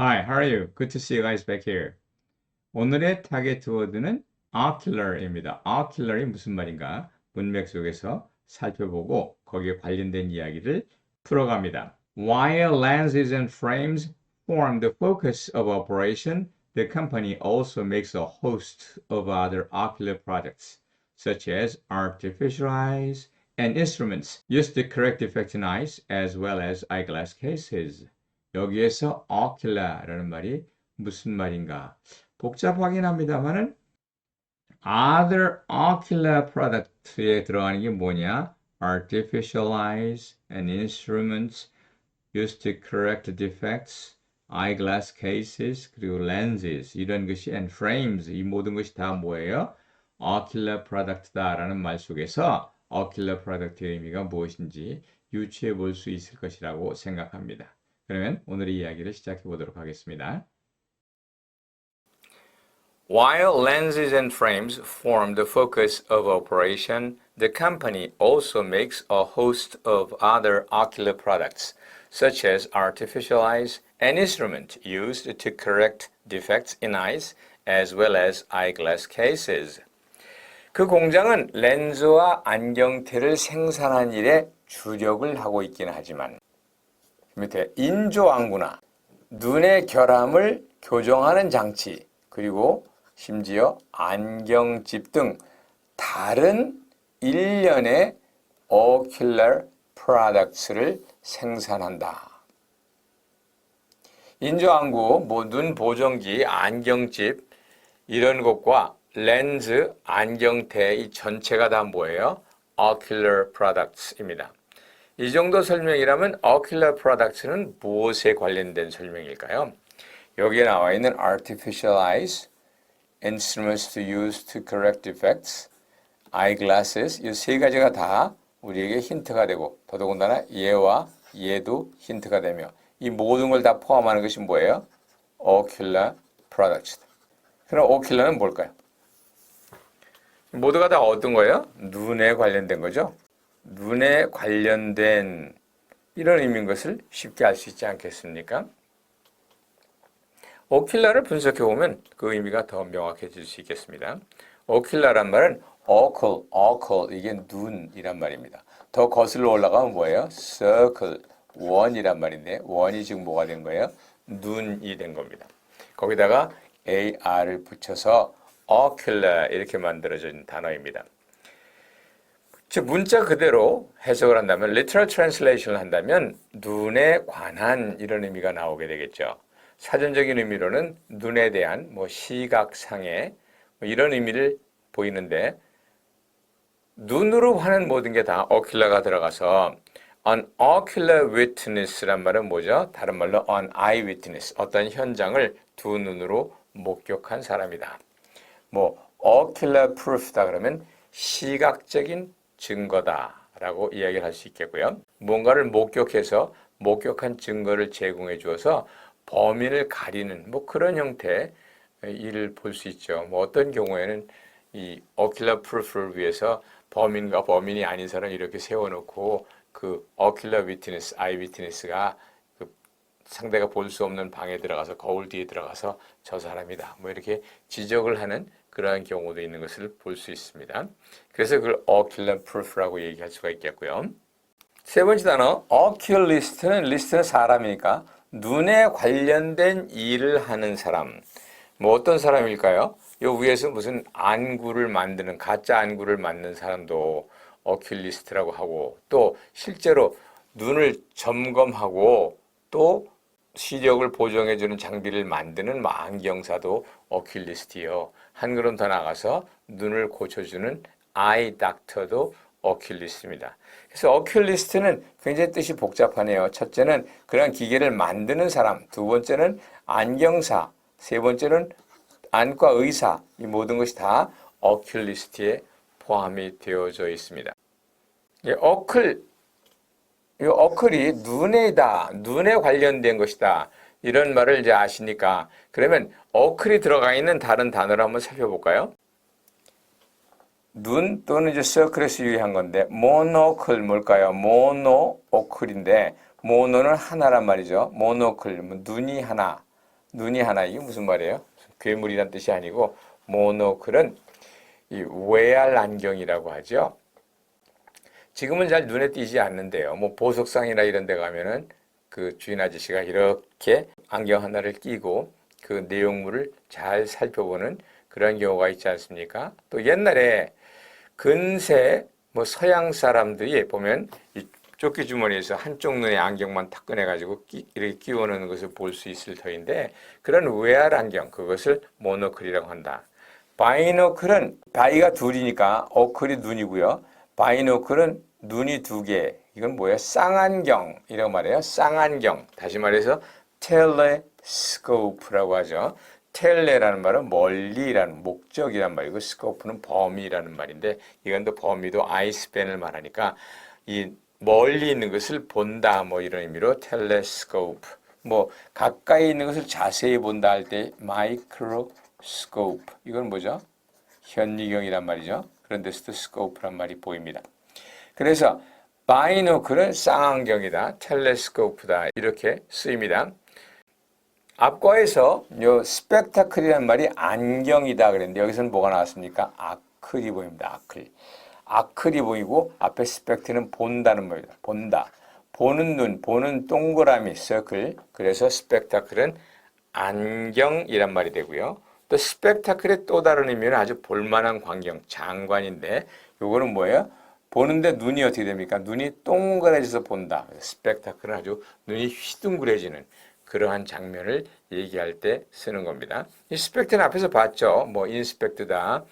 Hi, how are you? Good to see you guys back here. 오늘의 타겟 워드는 ocular입니다. ocular이 무슨 말인가? 문맥 속에서 살펴보고 거기에 관련된 이야기를 풀어갑니다. While lenses and frames form the focus of operation, the company also makes a host of other ocular products, such as artificial eyes and instruments used to correct defects in eyes, as well as eyeglass cases. 여기에서 ocular라는 말이 무슨 말인가? 복잡하긴 합니다만은 other ocular product에 들어가는 게 뭐냐? artificial eyes and instruments used to correct defects, eyeglass cases, 그리고 lenses 이런 것이 and frames 이 모든 것이 다 뭐예요? ocular product다라는 말 속에서 ocular product의 의미가 무엇인지 유추해 볼 수 있을 것이라고 생각합니다. 그러면 오늘의 이야기를 시작해 보도록 하겠습니다. While lenses and frames form the focus of operation, the company also makes a host of other ocular products, such as artificial eyes and instruments used to correct defects in eyes, as well as eyeglass cases. 그 공장은 렌즈와 안경테를 생산하는 일에 주력을 하고 있긴 하지만 밑에 인조안구나 눈의 결함을 교정하는 장치 그리고 심지어 안경집 등 다른 일련의 ocular products를 생산한다. 인조안구, 눈 보정기, 안경집 이런 것과 렌즈, 안경테 이 전체가 다 뭐예요? ocular products입니다. 이 정도 설명이라면 ocular products는 무엇에 관련된 설명일까요? 여기에 나와 있는 artificial eyes, instruments to use to correct defects, eyeglasses 이 세 가지가 다 우리에게 힌트가 되고 더더군다나 얘와 얘도 힌트가 되며 이 모든 걸 다 포함하는 것이 뭐예요? ocular products. 그럼 ocular는 뭘까요? 모두가 다 어떤 거예요? 눈에 관련된 거죠. 눈에 관련된 이런 의미인 것을 쉽게 알 수 있지 않겠습니까? 오킬라를 분석해 보면 그 의미가 더 명확해질 수 있겠습니다. 오킬라란 말은 ocle, 이게 눈이란 말입니다. 더 거슬러 올라가면 뭐예요? circle, 원이란 말인데 원이 지금 뭐가 된 거예요? 눈이 된 겁니다. 거기다가 ar을 붙여서 ocular 이렇게 만들어진 단어입니다. 즉 문자 그대로 해석을 한다면 literal translation을 한다면 눈에 관한 이런 의미가 나오게 되겠죠. 사전적인 의미로는 눈에 대한 시각상의 이런 의미를 보이는데 눈으로 하는 모든 게 다 ocular가 들어가서 an ocular witness란 말은 뭐죠? 다른 말로 an eyewitness, 어떤 현장을 두 눈으로 목격한 사람이다. ocular proof다 그러면 시각적인 증거다라고 이야기를 할 수 있겠고요. 뭔가를 목격해서 목격한 증거를 제공해 주어서 범인을 가리는 그런 형태의 일을 볼 수 있죠. 어떤 경우에는 이 ocular proof를 위해서 범인과 범인이 아닌 사람을 이렇게 세워놓고 그 ocular witness, eye witness가 그 상대가 볼 수 없는 방에 들어가서 거울 뒤에 들어가서 저 사람이다. 이렇게 지적을 하는 그러한 경우도 있는 것을 볼 수 있습니다. 그래서 그걸 ocular proof라고 얘기할 수가 있겠고요. 세 번째 단어, oculist는 리스트는 사람이니까 눈에 관련된 일을 하는 사람. 어떤 사람일까요? 요 위에서 무슨 안구를 만드는 가짜 안구를 만드는 사람도 oculist라고 하고 또 실제로 눈을 점검하고 또 시력을 보정해주는 장비를 만드는 안경사도 oculist이요. 한 걸음 더 나가서 눈을 고쳐주는 eye doctor도 oculist입니다. 그래서 oculist는 굉장히 뜻이 복잡하네요. 첫째는 그런 기계를 만드는 사람, 두 번째는 안경사, 세 번째는 안과 의사, 이 모든 것이 다 oculist에 포함이 되어져 있습니다. 이 어클이 눈에다, 눈에 관련된 것이다. 이런 말을 이제 아시니까 그러면 어클이 들어가 있는 다른 단어를 한번 살펴볼까요? 눈 또는 이제 서클에서 유의한 건데 모노클 뭘까요? 모노오클인데 모노는 하나란 말이죠. 모노클 눈이 하나, 눈이 하나. 이게 무슨 말이에요? 괴물이란 뜻이 아니고 모노클은 이 외알 안경이라고 하죠. 지금은 잘 눈에 띄지 않는데요. 뭐 보석상이나 이런 데 가면은 그 주인 아저씨가 이렇게 안경 하나를 끼고 그 내용물을 잘 살펴보는 그런 경우가 있지 않습니까? 또 옛날에 근세 뭐 서양 사람들이 보면 이 조끼 주머니에서 한쪽 눈에 안경만 탁 꺼내가지고 이렇게 끼워놓는 것을 볼 수 있을 터인데 그런 외알 안경 그것을 모노클이라고 한다. 바이노클은 바이가 둘이니까 어클이 눈이고요. 바이노클은 눈이 두 개. 이건 뭐예요? 쌍안경이라고 말해요. 쌍안경. 다시 말해서 텔레스코프라고 하죠. 텔레라는 말은 멀리라는 목적이란 말이고 스코프는 범위라는 말인데 이건 또 범위도 아이스팬을 말하니까 이 멀리 있는 것을 본다 뭐 이런 의미로 텔레스코프. 뭐 가까이 있는 것을 자세히 본다 할 때 마이크로스코프. 이건 뭐죠? 현미경이란 말이죠. 그런 데서도 스코프란 말이 보입니다. 그래서 바이노클은 쌍안경이다, 텔레스코프다 이렇게 쓰입니다. 앞과에서 요 스펙타클이라는 말이 안경이다 그랬는데 여기서는 뭐가 나왔습니까? 아클이 보입니다. 아클. 아클이 보이고 앞에 스펙트는 본다는 말입니다. 본다. 보는 눈, 보는 동그라미, 서클. 그래서 스펙타클은 안경이란 말이 되고요. 또 스펙타클의 또 다른 의미는 아주 볼만한 광경, 장관인데 요거는 뭐예요? 보는데 눈이 어떻게 됩니까? 눈이 동그래져서 본다. 스펙타클은 아주 눈이 휘둥그레지는 그러한 장면을 얘기할 때 쓰는 겁니다. 이 스펙트는 앞에서 봤죠. 뭐 인스펙트다,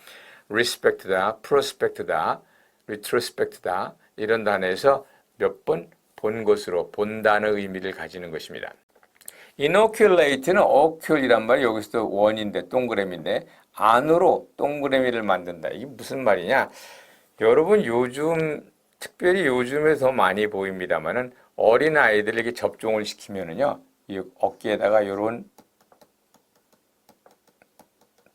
리스펙트다, 프로스펙트다, 리트로스펙트다 이런 단어에서 몇 번 본 것으로 본다는 의미를 가지는 것입니다. 이노큘레이트는 오큘이란 말이 여기서도 원인데 동그라미인데 안으로 동그라미를 만든다. 이게 무슨 말이냐? 여러분 요즘 특별히 요즘에 더 많이 보입니다만은 어린 아이들에게 접종을 시키면은요 이 어깨에다가 이런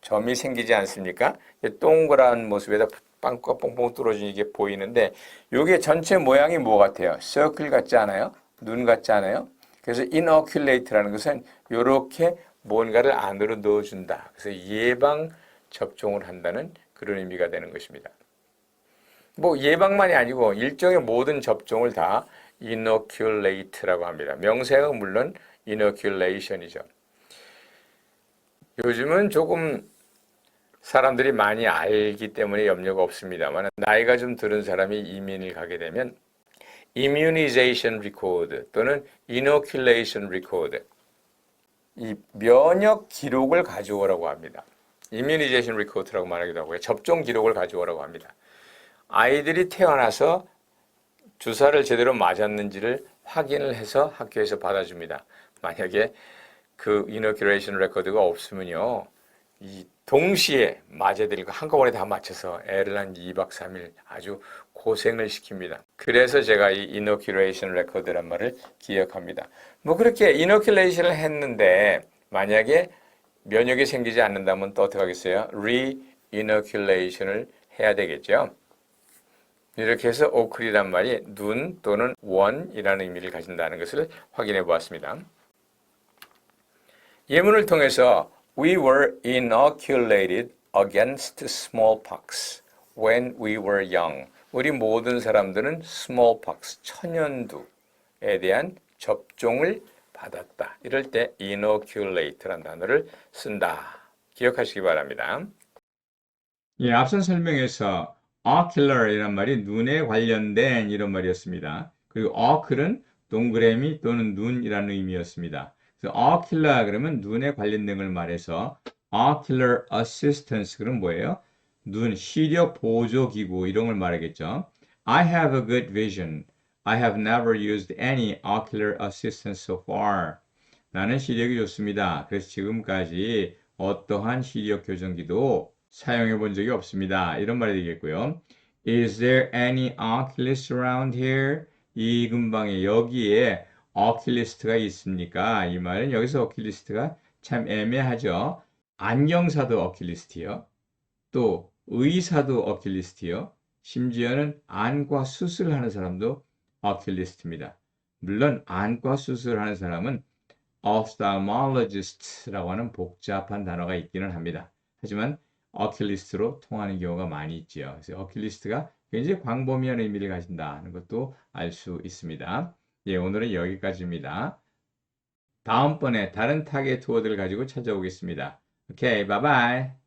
점이 생기지 않습니까? 동그란 모습에다 빵꾸가 뽕뽕 뚫어진 이게 보이는데 이게 전체 모양이 뭐 같아요? 서클 같지 않아요? 눈 같지 않아요? 그래서 inoculate라는 것은 이렇게 뭔가를 안으로 넣어준다. 그래서 예방 접종을 한다는 그런 의미가 되는 것입니다. 뭐 예방만이 아니고 일종의 모든 접종을 다 inoculate라고 합니다. 명사가 물론 inoculation이죠. 요즘은 조금 사람들이 많이 알기 때문에 염려가 없습니다만 나이가 좀 들은 사람이 이민을 가게 되면 immunization record 또는 inoculation record 이 면역 기록을 가져오라고 합니다. immunization record라고 말하기도 하고요. 접종 기록을 가져오라고 합니다. 아이들이 태어나서 주사를 제대로 맞았는지를 확인을 해서 학교에서 받아줍니다. 만약에 그 inoculation record가 없으면요. 이 동시에 맞아드리고 한꺼번에 다 맞춰서 애를 한 2박 3일 아주 고생을 시킵니다. 그래서 제가 이 inoculation record란 말을 기억합니다. 뭐 그렇게 inoculation을 했는데 만약에 면역이 생기지 않는다면 또 어떻게 하겠어요? re-inoculation을 해야 되겠죠. 이렇게 해서 오클이란 말이 눈 또는 원이라는 의미를 가진다는 것을 확인해 보았습니다. 예문을 통해서 We were inoculated against smallpox when we were young. 우리 모든 사람들은 smallpox, 천연두에 대한 접종을 받았다. 이럴 때 inoculate라는 단어를 쓴다. 기억하시기 바랍니다. 예, 앞선 설명에서 ocular이란 말이 눈에 관련된 이런 말이었습니다. 그리고 ocle은 동그라미 또는 눈이라는 의미였습니다. 그래서 ocular 그러면 눈에 관련된 걸 말해서 ocular assistance 그럼 뭐예요? 눈 시력 보조 기구 이런 걸 말하겠죠. I have a good vision. I have never used any ocular assistance so far. 나는 시력이 좋습니다. 그래서 지금까지 어떠한 시력 교정기도 사용해 본 적이 없습니다. 이런 말이 되겠고요. Is there any oculist around here? 이 근방에 여기에 oculist가 있습니까? 이 말은 여기서 oculist가 참 애매하죠. 안경사도 oculist이요. 또 의사도 oculist이요. 심지어는 안과 수술하는 사람도 oculist입니다. 물론 안과 수술하는 사람은 ophthalmologist라고 하는 복잡한 단어가 있기는 합니다. 하지만 oculist로 통하는 경우가 많이 있지요. 그래서 oculist가 굉장히 광범위한 의미를 가진다는 것도 알 수 있습니다. 예, 오늘은 여기까지입니다. 다음번에 다른 타겟 워드를 가지고 찾아오겠습니다. 오케이, 바이바이.